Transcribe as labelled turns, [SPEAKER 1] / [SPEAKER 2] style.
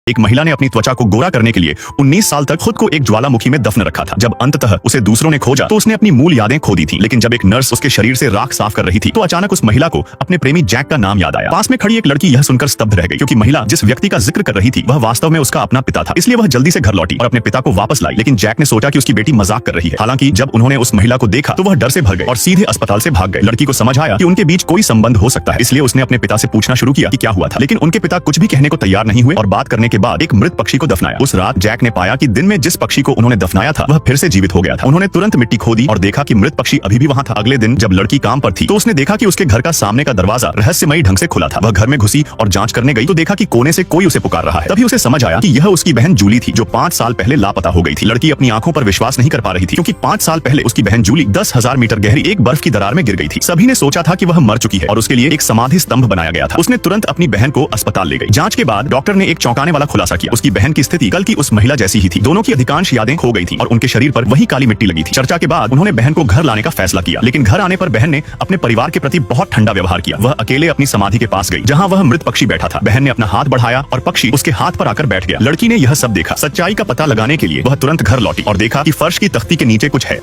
[SPEAKER 1] एक महिला ने अपनी त्वचा को गोरा करने के लिए 19 साल तक खुद को एक ज्वालामुखी में दफन रखा था। जब अंततः उसे दूसरों ने खोजा तो उसने अपनी मूल यादें खो दी थी। लेकिन जब एक नर्स उसके शरीर से राख साफ कर रही थी तो अचानक उस महिला को अपने प्रेमी जैक का नाम याद आया। पास में खड़ी एक लड़की यह सुनकर स्तब्ध रह गई, क्योंकि महिला जिस व्यक्ति का जिक्र कर रही थी वह वास्तव में उसका अपना पिता था। इसलिए वह जल्दी से घर लौटी और अपने पिता को वापस लाई। लेकिन जैक ने सोचा कि उसकी बेटी मजाक कर रही है। हालांकि जब उन्होंने उस महिला को देखा तो वह डर से भर गए और सीधे अस्पताल से भाग गए। लड़की को समझ आया कि उनके बीच कोई संबंध हो सकता है, इसलिए उसने अपने पिता से पूछना शुरू किया कि क्या हुआ था। लेकिन उनके पिता कुछ भी कहने को तैयार नहीं हुए और बात करने के बाद एक मृत पक्षी को दफनाया। उस रात जैक ने पाया कि दिन में जिस पक्षी को उन्होंने दफनाया था वह फिर से जीवित हो गया था। उन्होंने तुरंत मिट्टी खोदी और देखा कि मृत पक्षी अभी भी वहां था। अगले दिन जब लड़की काम पर थी तो उसने देखा कि उसके घर का सामने का दरवाजा रहस्यमयी ढंग से खुला था। वह घर में घुसी और जांच करने गई तो देखा कि कोने से कोई उसे पुकार रहा है। तभी उसे समझ आया कि यह उसकी बहन जूली थी, जो 5 साल पहले लापता हो गई थी। लड़की अपनी आंखों पर विश्वास नहीं कर पा रही थी, क्योंकि 5 साल पहले उसकी बहन जूली 10,000 मीटर गहरी एक बर्फ की दरार में गिर गई थी। सभी ने सोचा था कि वह मर चुकी है और उसके लिए एक समाधि स्तंभ बनाया गया था। उसने तुरंत अपनी बहन को अस्पताल ले गई। जांच के बाद डॉक्टर ने एक चौंकाने वाला खुलासा किया। उसकी बहन की स्थिति कल की उस महिला जैसी ही थी। दोनों की अधिकांश यादें खो गई थी और उनके शरीर पर वही काली मिट्टी लगी थी। चर्चा के बाद उन्होंने बहन को घर लाने का फैसला किया, लेकिन घर आने पर बहन ने अपने परिवार के प्रति बहुत ठंडा व्यवहार किया। वह अकेले अपनी समाधि के पास गई जहां वह मृत पक्षी बैठा था। बहन ने अपना हाथ बढ़ाया और पक्षी उसके हाथ पर आकर बैठ गया। लड़की ने यह सब देखा। सच्चाई का पता लगाने के लिए वह तुरंत घर लौटी और देखा कि फर्श की तख्ती के नीचे कुछ है।